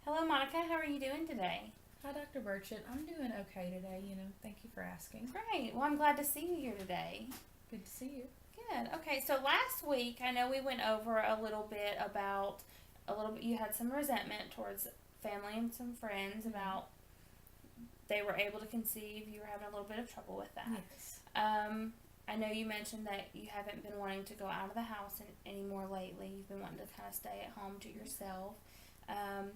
Hello, Monica. How are you doing today? Hi, Dr. Burchett. I'm doing okay today. Thank you for asking. Great. Well, I'm glad to see you here today. Good to see you. Good. Okay, so last week I know we went over a little bit about you had some resentment towards family and some friends about they were able to conceive. You were having a little bit of trouble with that. Yes. I know you mentioned that you haven't been wanting to go out of the house anymore lately. You've been wanting to kind of stay at home to yourself. Um,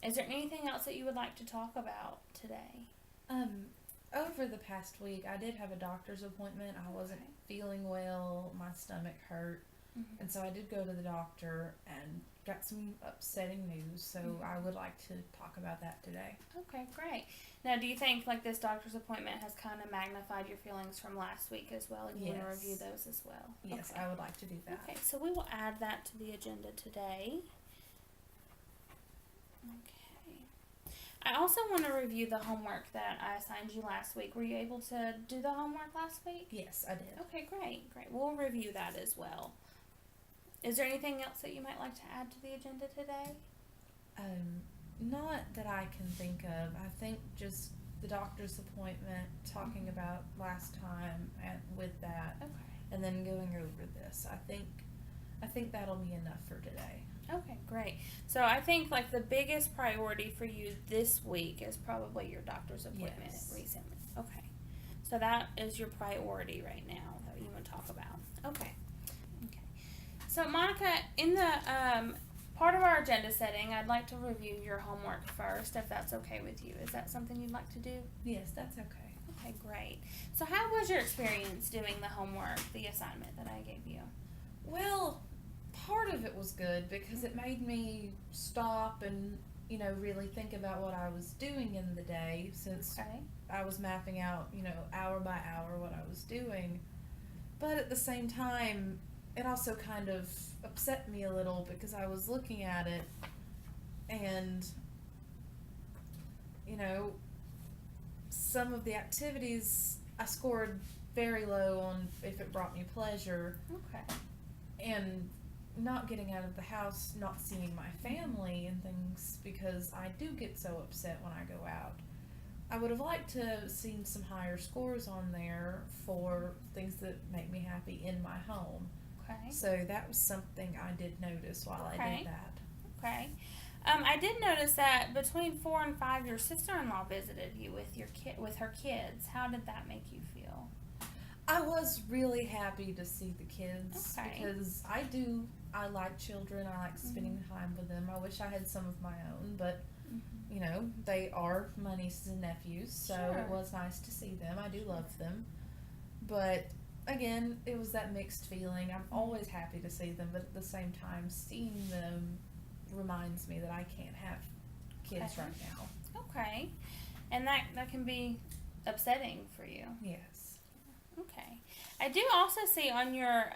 is there anything else that you would like to talk about today? Um, Over the past week, I did have a doctor's appointment. I wasn't feeling well. My stomach hurt. Mm-hmm. And so I did go to the doctor and got some upsetting news. So I would like to talk about that today. Okay, great. Now, do you think like this doctor's appointment has kind of magnified your feelings from last week as well? And you want to Yes. review those as well? Yes, Okay. I would like to do that. Okay, so we will add that to the agenda today. Okay. I also want to review the homework that I assigned you last week. Were you able to do the homework last week? Yes, I did. Okay, great, great. We'll review that as well. Is there anything else that you might like to add to the agenda today? Not that I can think of. I think just the doctor's appointment, talking about last time and with that, Okay. and then going over this. I think that'll be enough for today. Okay, great. So I think like the biggest priority for you this week is probably your doctor's appointment Yes. recently. Okay. So that is your priority right now that you want to talk about. Okay. Okay. So Monica, in the part of our agenda setting, I'd like to review your homework first, if that's okay with you. Is that something you'd like to do? Yes, that's okay. Okay, great. So how was your experience doing the homework, the assignment that I gave you? Well, part of it was good because it made me stop and, really think about what I was doing in the day since Okay. I was mapping out, hour by hour what I was doing. But at the same time, it also kind of upset me a little because I was looking at it and, you know, some of the activities I scored very low on if it brought me pleasure, Okay. and not getting out of the house, not seeing my family and things because I do get so upset when I go out. I would have liked to have seen some higher scores on there for things that make me happy in my home. Okay. So that was something I did notice while I Okay. did that. Okay. I did notice that between 4 and 5, your sister-in-law visited you with her kids. How did that make you feel? I was really happy to see the kids Okay. because I like children. I like spending time with them. I wish I had some of my own, but they are my nieces and nephews, so Sure. it was nice to see them. I do love them. But again, it was that mixed feeling. I'm always happy to see them, but at the same time, seeing them reminds me that I can't have kids Okay. right now. Okay. And that can be upsetting for you. Yes. Okay. I do also see on your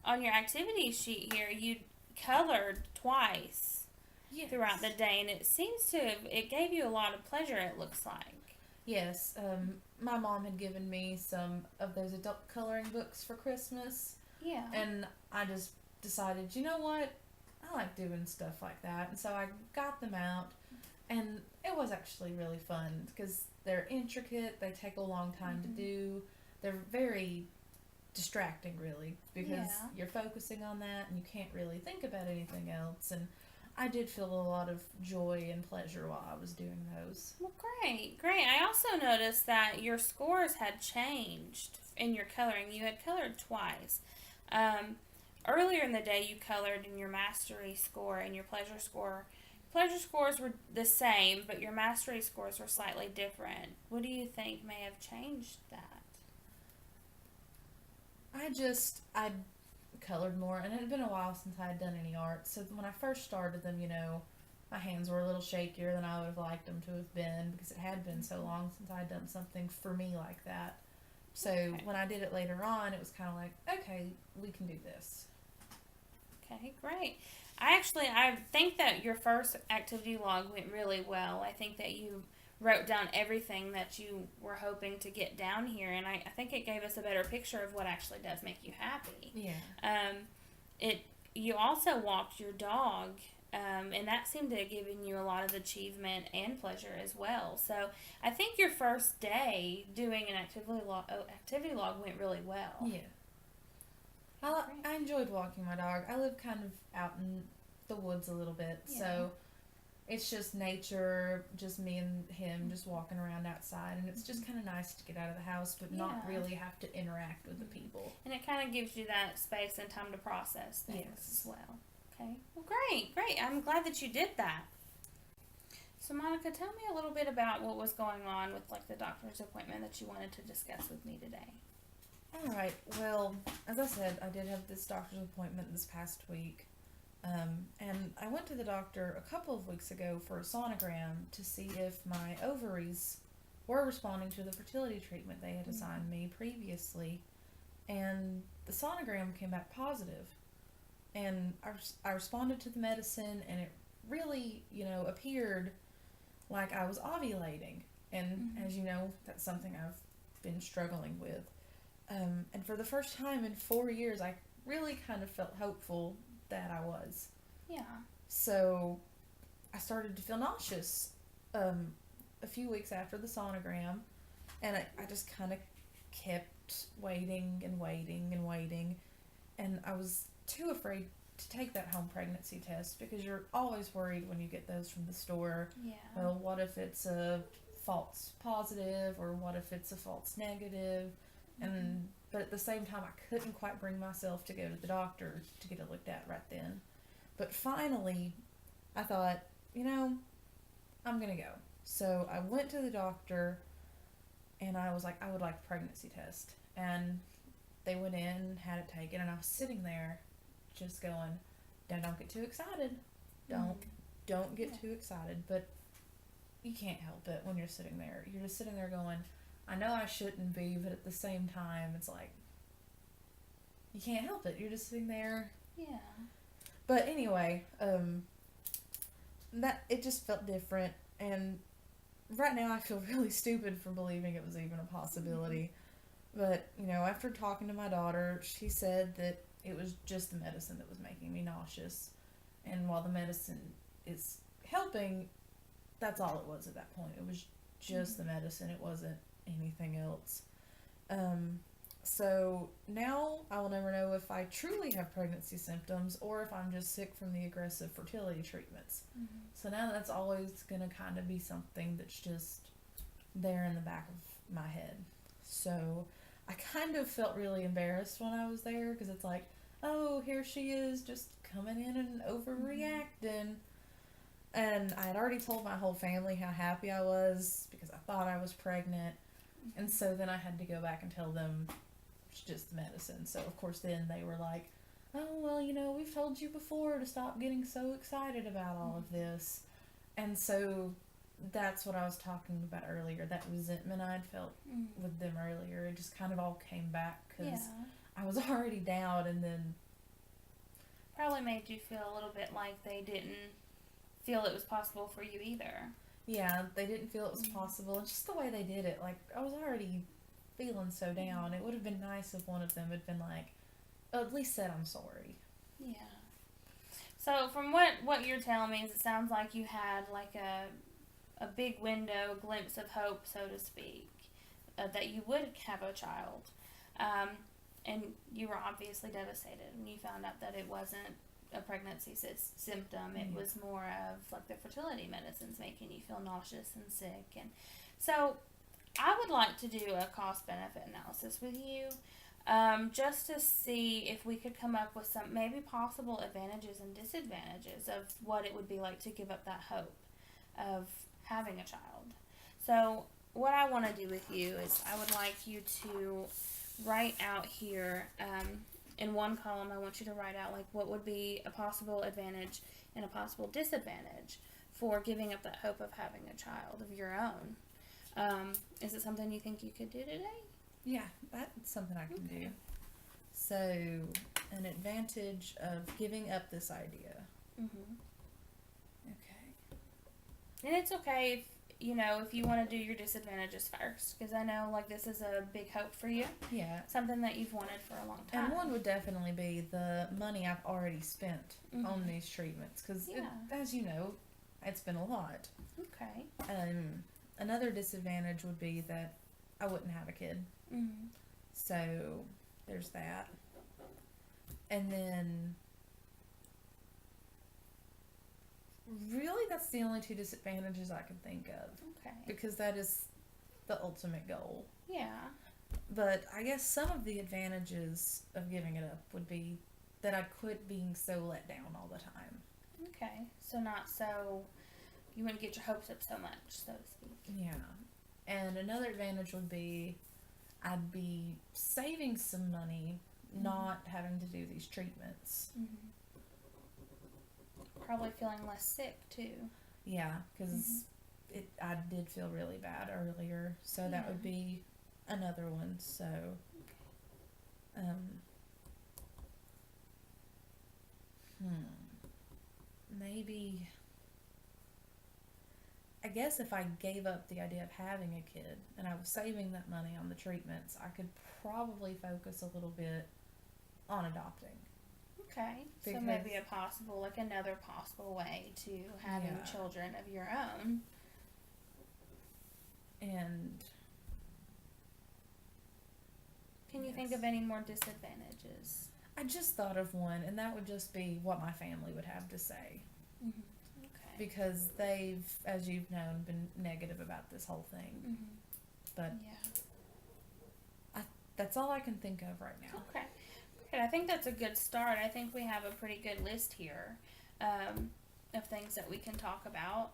activity sheet here you colored twice Yes. throughout the day, and it gave you a lot of pleasure. It looks like. Yes. My mom had given me some of those adult coloring books for Christmas, Yeah. and I just decided, you know what? I like doing stuff like that, and so I got them out, and it was actually really fun because they're intricate. They take a long time to do. They're very distracting, really, because Yeah. you're focusing on that and you can't really think about anything else. And I did feel a lot of joy and pleasure while I was doing those. Well, great, great. I also noticed that your scores had changed in your coloring. You had colored twice. Earlier in the day, you colored in your mastery score and your pleasure score. Pleasure scores were the same, but your mastery scores were slightly different. What do you think may have changed that? I colored more, and it had been a while since I had done any art. So when I first started them, my hands were a little shakier than I would have liked them to have been because it had been so long since I had done something for me like that. So Okay. when I did it later on, it was kind of like, okay, we can do this. Okay, great. I think that your first activity log went really well. I think that you wrote down everything that you were hoping to get down here, and I think it gave us a better picture of what actually does make you happy. Yeah. Um, it You also walked your dog And that seemed to have given you a lot of achievement and pleasure as well. So I think your first day doing an activity log went really well. Yeah. I enjoyed walking my dog. I live kind of out in the woods a little bit, so it's just nature, just me and him just walking around outside, and it's just kind of nice to get out of the house but not really have to interact with the people. And it kind of gives you that space and time to process things as well. Okay. Well, great. I'm glad that you did that. So, Monica, tell me a little bit about what was going on with like the doctor's appointment that you wanted to discuss with me today. All right. Well, as I said, I did have this doctor's appointment this past week. And I went to the doctor a couple of weeks ago for a sonogram to see if my ovaries were responding to the fertility treatment they had assigned me previously. And the sonogram came back positive. And I responded to the medicine, and it really, appeared like I was ovulating. And as you know, that's something I've been struggling with. And for the first time in 4 years, I really kind of felt hopeful that I was. Yeah. So I started to feel nauseous a few weeks after the sonogram, and I just kind of kept waiting and waiting and waiting, and I was too afraid to take that home pregnancy test because you're always worried when you get those from the store. Yeah. Well, what if it's a false positive, or what if it's a false negative? But at the same time, I couldn't quite bring myself to go to the doctor to get it looked at right then. But finally, I thought, I'm going to go. So I went to the doctor, and I was like, I would like a pregnancy test. And they went in, had it taken, and I was sitting there just going, don't get too excited. Don't get too excited. But you can't help it when you're sitting there. You're just sitting there going, I know I shouldn't be, but at the same time, it's like, you can't help it. You're just sitting there. Yeah. But anyway, that it just felt different, and right now I feel really stupid for believing it was even a possibility. But, after talking to my daughter, she said that it was just the medicine that was making me nauseous. And while the medicine is helping, that's all it was at that point. It was just the medicine. It wasn't anything else. So now I will never know if I truly have pregnancy symptoms or if I'm just sick from the aggressive fertility treatments. So now that's always going to kind of be something that's just there in the back of my head. So I kind of felt really embarrassed when I was there because it's like, oh, here she is just coming in and overreacting. And I had already told my whole family how happy I was because I thought I was pregnant. And so then I had to go back and tell them it's just medicine. So, of course, then they were like, oh, well, we've told you before to stop getting so excited about all of this. And so that's what I was talking about earlier. That resentment I'd felt with them earlier, it just kind of all came back because I was already down, and then probably made you feel a little bit like they didn't feel it was possible for you either. Yeah, they didn't feel it was possible. And just the way they did it, like, I was already feeling so down. It would have been nice if one of them had been like, at least said I'm sorry. Yeah. So from what you're telling me is it sounds like you had like a big window, a glimpse of hope, so to speak, that you would have a child. And you were obviously devastated when you found out that it wasn't a pregnancy symptom. It was more of like the fertility medicines making you feel nauseous and sick. And so I would like to do a cost benefit analysis with you, just to see if we could come up with some maybe possible advantages and disadvantages of what it would be like to give up that hope of having a child. So what I want to do with you is I would like you to write out here, in one column, I want you to write out like what would be a possible advantage and a possible disadvantage for giving up that hope of having a child of your own. Is it something you think you could do today? Yeah, that's something I can do. So, an advantage of giving up this idea. Okay. And it's okay you know, if you want to do your disadvantages first, because I know like this is a big hope for you, Yeah. something that you've wanted for a long time. And one would definitely be the money I've already spent on these treatments, because as you know, it's been a lot. Okay. Another disadvantage would be that I wouldn't have a kid. Mm-hmm. So there's that. And then really that's the only two disadvantages I can think of. Okay. Because that is the ultimate goal. Yeah. But I guess some of the advantages of giving it up would be that I'd quit being so let down all the time. Okay. So not so, you wouldn't get your hopes up so much, so to speak. Yeah. And another advantage would be I'd be saving some money, not having to do these treatments. Mm-hmm. Probably feeling less sick too. Yeah, because I did feel really bad earlier, so that would be another one. So, maybe, I guess if I gave up the idea of having a kid and I was saving that money on the treatments, I could probably focus a little bit on adopting. Okay, so Because- maybe another possible way to having children of your own. And Can you think of any more disadvantages? I just thought of one, and that would just be what my family would have to say. Mm-hmm. Okay. Because they've, as you've known, been negative about this whole thing. Mm-hmm. But yeah. that's all I can think of right now. Okay. Good. I think that's a good start. I think we have a pretty good list here of things that we can talk about.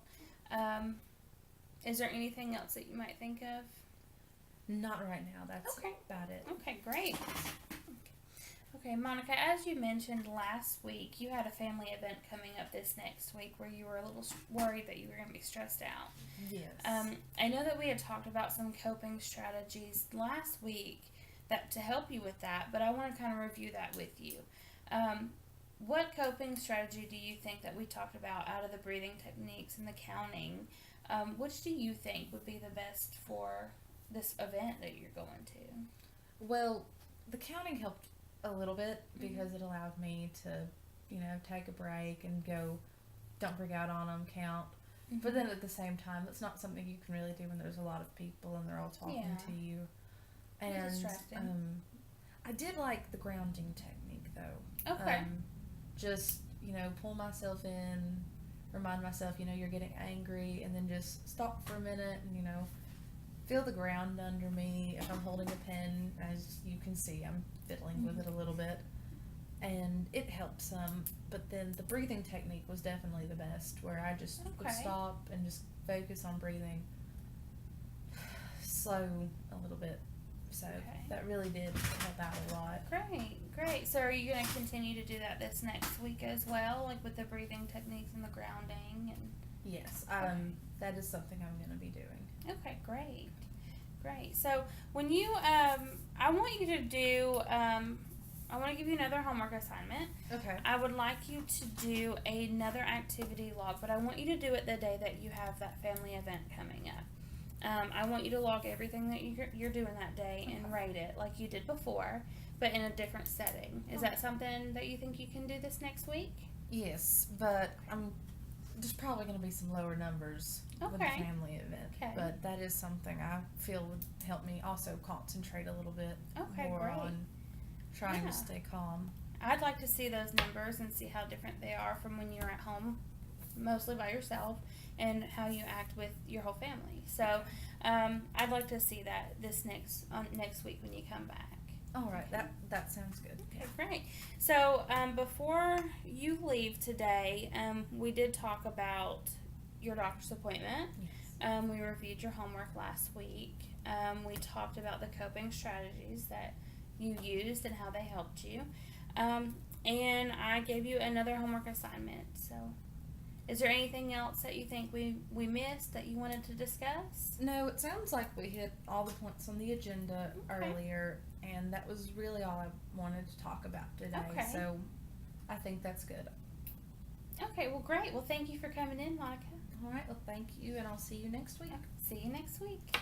Is there anything else that you might think of? Not right now. That's Okay. about it. Okay, great. Okay, Monica, as you mentioned last week, you had a family event coming up this next week where you were a little worried that you were going to be stressed out. Yes. I know that we had talked about some coping strategies last week to help you with that, but I want to kind of review that with you. What coping strategy do you think that we talked about out of the breathing techniques and the counting? Which do you think would be the best for this event that you're going to? Well, the counting helped a little bit because it allowed me to, take a break and go, don't freak out on them, count. Mm-hmm. But then at the same time, it's not something you can really do when there's a lot of people and they're all talking to you. And I did like the grounding technique though. Okay. Just, pull myself in, remind myself, you're getting angry, and then just stop for a minute and, feel the ground under me. If I'm holding a pen, as you can see, I'm fiddling with it a little bit. And it helps some, but then the breathing technique was definitely the best, where I just would stop and just focus on breathing slow a little bit. So that really did help out a lot. Great. So are you going to continue to do that this next week as well, like with the breathing techniques and the grounding? And yes, that is something I'm going to be doing. Okay, great. So when you, I want you to do, I want to give you another homework assignment. Okay. I would like you to do another activity log, but I want you to do it the day that you have that family event coming up. I want you to log everything that you're doing that day and rate it like you did before, but in a different setting. Is that something that you think you can do this next week? Yes, but there's probably going to be some lower numbers with the family event. Okay. But that is something I feel would help me also concentrate a little bit more on trying to stay calm. I'd like to see those numbers and see how different they are from when you're at home, mostly by yourself, and how you act with your whole family. So I'd like to see that next week when you come back. All right, that sounds good. Okay, great. So before you leave today, we did talk about your doctor's appointment. Yes. We reviewed your homework last week. We talked about the coping strategies that you used and how they helped you. And I gave you another homework assignment. So is there anything else that you think we missed that you wanted to discuss? No, it sounds like we hit all the points on the agenda earlier, and that was really all I wanted to talk about today. Okay. So I think that's good. Okay, well, great. Well, thank you for coming in, Monica. All right. Well, thank you, and I'll see you next week. See you next week.